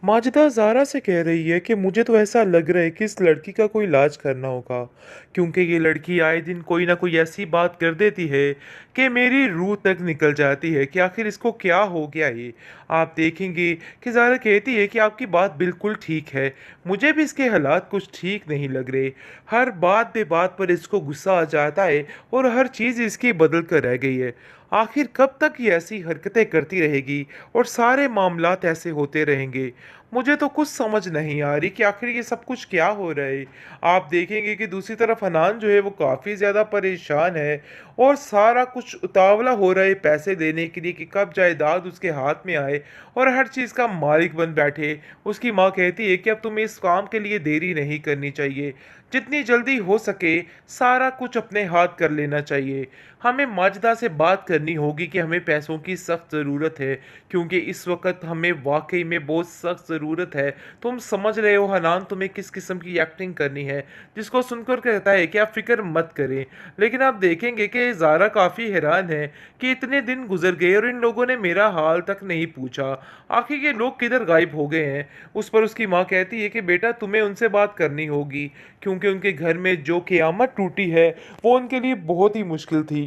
माजिदा ज़ारा से कह रही है कि मुझे तो ऐसा लग रहा है कि इस लड़की का कोई इलाज करना होगा, क्योंकि ये लड़की आए दिन कोई ना कोई ऐसी बात कर देती है कि मेरी रूह तक निकल जाती है कि आखिर इसको क्या हो गया ये। आप देखेंगे कि ज़ारा कहती है कि आपकी बात बिल्कुल ठीक है, मुझे भी इसके हालात कुछ ठीक नहीं लग रहे। हर बात बे बात पर इसको गुस्सा आ जाता है और हर चीज़ इसकी बदल कर रह गई है। आखिर कब तक ये ऐसी हरकतें करती रहेगी और सारे मामलात ऐसे होते रहेंगे। मुझे तो कुछ समझ नहीं आ रही कि आखिर ये सब कुछ क्या हो रहा है। आप देखेंगे कि दूसरी तरफ हनान जो है वो काफ़ी ज़्यादा परेशान है और सारा कुछ उतावला हो रहा है पैसे देने के लिए कि कब जायदाद उसके हाथ में आए और हर चीज़ का मालिक बन बैठे। उसकी माँ कहती है कि अब तुम्हें इस काम के लिए देरी नहीं करनी चाहिए, जितनी जल्दी हो सके सारा कुछ अपने हाथ कर लेना चाहिए। हमें माजिदा से बात करनी होगी कि हमें पैसों की सख्त ज़रूरत है, क्योंकि इस वक्त हमें वाकई में बहुत सख्त ज़रूरत है। तुम समझ रहे हो हनान तुम्हें किस किस्म की एक्टिंग करनी है, जिसको सुनकर कहता है कि आप फिक्र मत करें। लेकिन आप देखेंगे कि ज़ारा काफ़ी हैरान है कि इतने दिन गुजर गए और इन लोगों ने मेरा हाल तक नहीं पूछा। आखिर ये लोग किधर गायब हो गए हैं। उस पर उसकी माँ कहती है कि बेटा तुम्हें उनसे बात करनी होगी, क्योंकि उनके घर में जो क़यामत टूटी है वो उनके लिए बहुत ही मुश्किल थी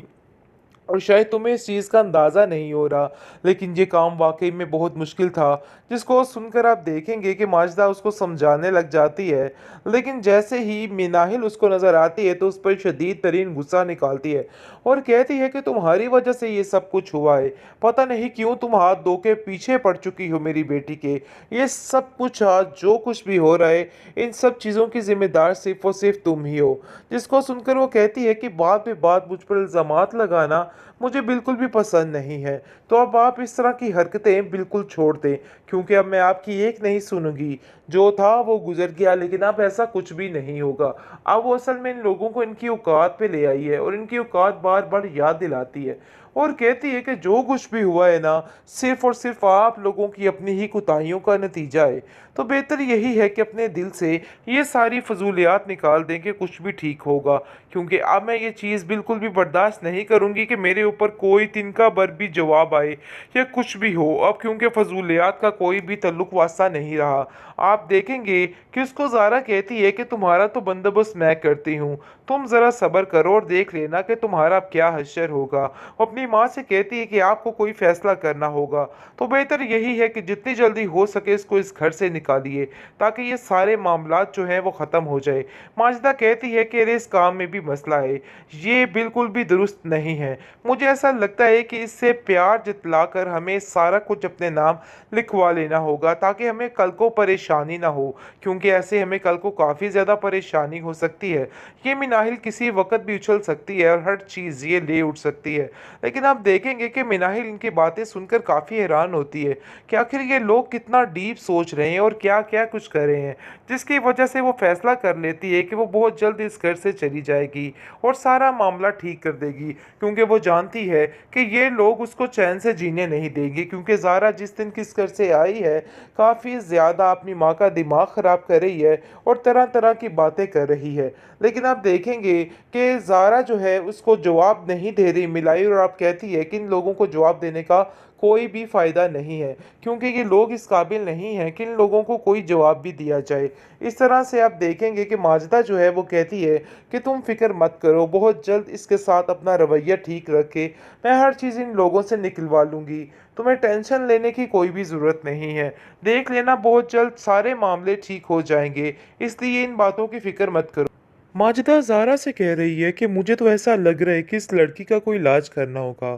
और शायद तुम्हें इस चीज़ का अंदाज़ा नहीं हो रहा, लेकिन ये काम वाक़ई में बहुत मुश्किल था, जिसको सुनकर आप देखेंगे कि माजिदा उसको समझाने लग जाती है। लेकिन जैसे ही मिनाहिल उसको नज़र आती है, तो उस पर शदीद तरीन गुस्सा निकालती है और कहती है कि तुम्हारी वजह से ये सब कुछ हुआ है। पता नहीं क्यों तुम हाथ धो के पीछे पड़ चुकी हो मेरी बेटी के। ये सब कुछ आज जो कुछ भी हो रहा है, इन सब चीज़ों की ज़िम्मेदार सिर्फ़ और सिर्फ़ तुम ही हो। जिसको सुनकर वो कहती है कि बात पे बात मुझ पर इल्ज़ामात लगाना मुझे बिल्कुल भी पसंद नहीं है। तो अब आप इस तरह की हरकतें बिल्कुल छोड़ दें, क्योंकि अब मैं आपकी एक नहीं सुनूँगी। जो था वो गुज़र गया, लेकिन अब ऐसा कुछ भी नहीं होगा। अब वो असल में इन लोगों को इनकी औकात पे ले आई है और इनकी औकात बार-बार याद दिलाती है और कहती है कि जो कुछ भी हुआ है ना, सिर्फ़ और सिर्फ़ आप लोगों की अपनी ही कोताहियों का नतीजा है। तो बेहतर यही है कि अपने दिल से ये सारी फ़ज़ूलियात निकाल दें कि कुछ भी ठीक होगा, क्योंकि अब मैं ये चीज़ बिल्कुल भी बर्दाश्त नहीं करूँगी कि मेरे ऊपर कोई तिनका भर भी जवाब आए या कुछ भी हो। अब क्योंकि फ़ज़ूलियात का कोई भी तल्लुक वास्ता नहीं रहा। आप देखेंगे कि उसको ज़ारा कहती है कि तुम्हारा तो बंदोबस्त मैं करती हूँ, तुम ज़रा सब्र करो और देख लेना कि तुम्हारा अब क्या हश्र होगा। वो अपनी माँ से कहती है कि आपको कोई फ़ैसला करना होगा, तो बेहतर यही है कि जितनी जल्दी हो सके इसको इस घर से निकालिए, ताकि ये सारे मामलात जो हैं वो ख़त्म हो जाए। माजिदा कहती है कि अरे इस काम में भी मसला है, ये बिल्कुल भी दुरुस्त नहीं है। मुझे ऐसा लगता है कि इससे प्यार जतलाकर हमें सारा कुछ अपने नाम लिखवा लेना होगा, ताकि हमें कल को परेशानी ना हो, क्योंकि ऐसे हमें कल को काफ़ी ज़्यादा परेशानी हो सकती है। ये मिनाहिल किसी वक़्त भी उछल सकती है और हर चीज़ ये ले उठ सकती है। लेकिन आप देखेंगे कि मिनाहिल इनकी बातें सुनकर काफ़ी हैरान होती है कि आखिर ये लोग कितना डीप सोच रहे हैं और क्या-क्या कुछ कर रहे हैं, जिसकी वजह से वो फैसला कर लेती है कि वो बहुत जल्द इस घर से चली जाएगी और सारा मामला ठीक कर देगी, क्योंकि वो जानती है कि ये लोग उसको चैन से जीने नहीं देंगे, क्योंकि ज़ारा जिस दिन किस घर से आई है काफ़ी ज़्यादा अपनी माँ का दिमाग ख़राब कर रही है और तरह-तरह की बातें कर रही है। लेकिन आप देखेंगे कि ज़ारा जो है उसको जवाब नहीं दे रही मिलाई और आप कहती है कि इन लोगों को जवाब देने का कोई भी फ़ायदा नहीं है, क्योंकि ये लोग इस काबिल नहीं हैं कि इन लोगों को कोई जवाब भी दिया जाए। इस तरह से आप देखेंगे कि माजिदा जो है वो कहती है कि तुम फ़िक्र मत करो, बहुत जल्द इसके साथ अपना रवैया ठीक रख के मैं हर चीज़ इन लोगों से निकलवा लूँगी। तुम्हें टेंशन लेने की कोई भी ज़रूरत नहीं है। देख लेना बहुत जल्द सारे मामले ठीक हो जाएँगे, इसलिए इन बातों की फ़िक्र मत करो। माजिदा ज़ारा से कह रही है कि मुझे तो ऐसा लग रहा है कि इस लड़की का कोई इलाज करना होगा,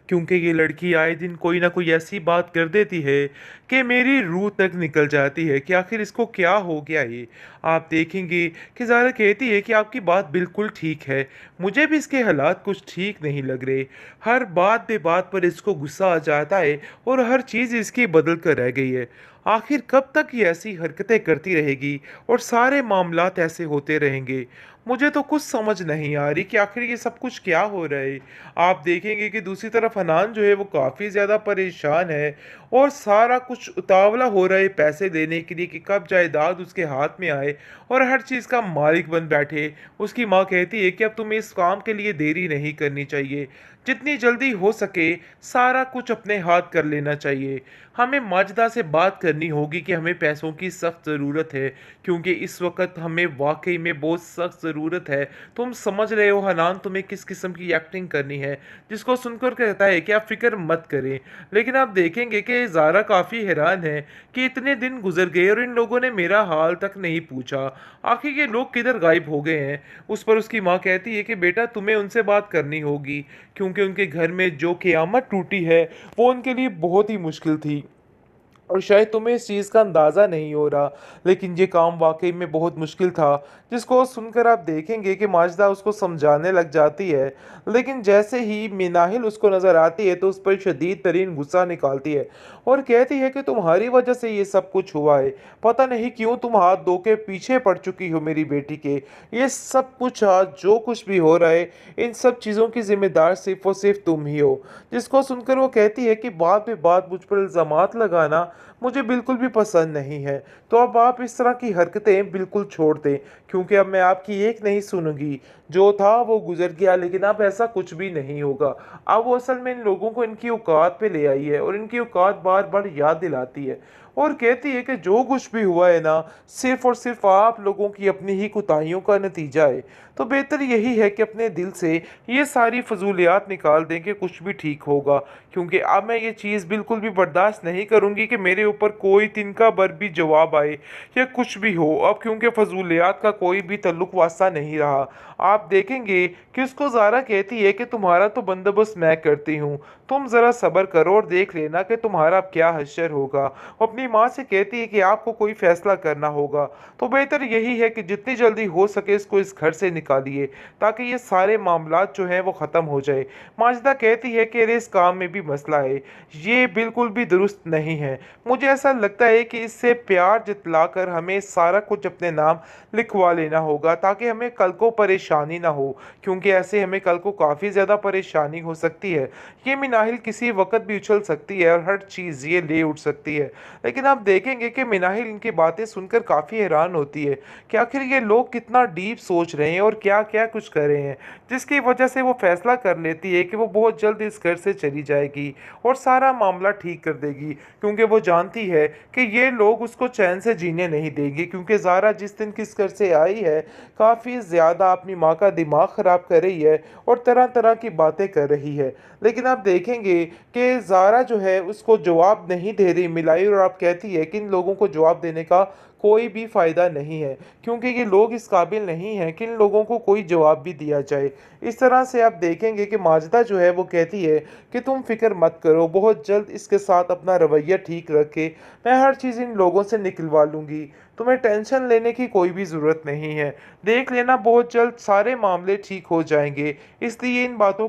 क्योंकि ये लड़की आए दिन कोई ना कोई ऐसी बात कर देती है कि मेरी रूह तक निकल जाती है कि आखिर इसको क्या हो गया ये। आप देखेंगे कि ज़ारा कहती है कि आपकी बात बिल्कुल ठीक है, मुझे भी इसके हालात कुछ ठीक नहीं लग रहे। हर बात बे बात पर इसको गुस्सा आ जाता है और हर चीज़ इसकी बदल कर रह गई है। आखिर कब तक ये ऐसी हरकतें करती रहेगी और सारे मामलात ऐसे होते रहेंगे। मुझे तो कुछ समझ नहीं आ रही कि आखिर ये सब कुछ क्या हो रहा है। आप देखेंगे कि दूसरी तरफ हनान जो है वो काफ़ी ज़्यादा परेशान है और सारा कुछ उतावला हो रहा है पैसे देने के लिए कि कब जायदाद उसके हाथ में आए और हर चीज़ का मालिक बन बैठे। उसकी माँ कहती है कि अब तुम्हें इस काम के लिए देरी नहीं करनी चाहिए। जितनी जल्दी हो सके सारा कुछ अपने हाथ कर लेना चाहिए। हमें माजिदा से बात करनी होगी कि हमें पैसों की सख्त ज़रूरत है, क्योंकि इस वक्त हमें वाकई में बहुत सख्त ज़रूरत है। तुम समझ रहे हो हनान तुम्हें किस किस्म की एक्टिंग करनी है, जिसको सुनकर कहता है कि आप फिक्र मत करें। लेकिन आप देखेंगे कि ज़ारा काफ़ी हैरान है कि इतने दिन गुजर गए और इन लोगों ने मेरा हाल तक नहीं पूछा। आखिर ये लोग किधर गायब हो गए हैं। उस पर उसकी माँ कहती है कि बेटा तुम्हें उनसे बात करनी होगी, क्योंकि उनके घर में जो क़यामत टूटी है वो उनके लिए बहुत ही मुश्किल थी। और शायद तुम्हें इस चीज़ का अंदाज़ा नहीं हो रहा, लेकिन ये काम वाक़ई में बहुत मुश्किल था, जिसको सुनकर आप देखेंगे कि माजिदा उसको समझाने लग जाती है। लेकिन जैसे ही मिनाहिल उसको नज़र आती है, तो उस पर शदीद तरीन गुस्सा निकालती है और कहती है कि तुम्हारी वजह से ये सब कुछ हुआ है। पता नहीं क्यों तुम हाथ धो के पीछे पड़ चुकी हो मेरी बेटी के। ये सब कुछ आज जो कुछ भी हो रहा है, इन सब चीज़ों की ज़िम्मेदार सिर्फ़ और सिर्फ़ तुम ही हो। जिसको सुनकर वो कहती है कि बात पे बात मुझ पर इल्ज़ामात लगाना मुझे बिल्कुल भी पसंद नहीं है। तो अब आप इस तरह की हरकतें बिल्कुल छोड़ दें, क्योंकि अब मैं आपकी एक नहीं सुनूँगी। जो था वो गुज़र गया, लेकिन अब ऐसा कुछ भी नहीं होगा। अब वो असल में इन लोगों को इनकी औकात पे ले आई है और इनकी औकात बार-बार याद दिलाती है और कहती है कि जो कुछ भी हुआ है ना, सिर्फ़ और सिर्फ़ आप लोगों की अपनी ही कोताहियों का नतीजा है। तो बेहतर यही है कि अपने दिल से ये सारी फ़ज़ूलियात निकाल दें कि कुछ भी ठीक होगा, क्योंकि अब मैं ये चीज़ बिल्कुल भी बर्दाश्त नहीं करूँगी कि मेरे ऊपर कोई तिनका भर भी जवाब आए या कुछ भी हो। अब क्योंकि फ़ज़ूलियात का कोई भी तल्लुक वास्ता नहीं रहा। आप देखेंगे कि उसको ज़ारा कहती है कि तुम्हारा तो बंदोबस्त मैं करती हूँ, तुम ज़रा सब्र करो और देख लेना कि तुम्हारा अब क्या हश्र होगा। वो अपनी माँ से कहती है कि आपको कोई फ़ैसला करना होगा, तो बेहतर यही है कि जितनी जल्दी हो सके इसको इस घर से निकालिए, ताकि ये सारे मामलात जो हैं वो ख़त्म हो जाए। माजिदा कहती है कि अरे इस काम में भी मसला है, ये बिल्कुल भी दुरुस्त नहीं है। मुझे ऐसा लगता है कि इससे प्यार जतलाकर हमें सारा कुछ अपने नाम लिखवा लेना होगा, ताकि हमें कल को परेशानी ना हो, क्योंकि ऐसे हमें कल को काफ़ी ज़्यादा परेशानी हो सकती है। ये मिनाहिल किसी वक़्त भी उछल सकती है और हर चीज़ ये ले उठ सकती है। लेकिन आप देखेंगे कि मिनाहिल इनकी बातें सुनकर काफ़ी हैरान होती है कि आखिर ये लोग कितना डीप सोच रहे हैं और क्या-क्या कुछ कर रहे हैं, जिसकी वजह से वो फैसला कर लेती है कि वो बहुत जल्द इस घर से चली जाएगी और सारा मामला ठीक कर देगी, क्योंकि वो जानती है कि ये लोग उसको चैन से जीने नहीं देंगे, क्योंकि ज़ारा जिस दिन किस घर से आई है काफ़ी ज़्यादा अपनी माँ का दिमाग ख़राब कर रही है और तरह-तरह की बातें कर रही है। लेकिन आप देखेंगे कि ज़ारा जो है उसको जवाब नहीं दे रही मिलाई, और आप कहती है कि इन लोगों को जवाब देने का कोई भी फ़ायदा नहीं है, क्योंकि ये लोग इस काबिल नहीं हैं कि इन लोगों को कोई जवाब भी दिया जाए। इस तरह से आप देखेंगे कि माजिदा जो है वो कहती है कि तुम फ़िक्र मत करो, बहुत जल्द इसके साथ अपना रवैया ठीक रख के मैं हर चीज़ इन लोगों से निकलवा लूँगी। तुम्हें टेंशन लेने की कोई भी ज़रूरत नहीं है। देख लेना बहुत जल्द सारे मामले ठीक हो जाएँगे। इसलिए इन बातों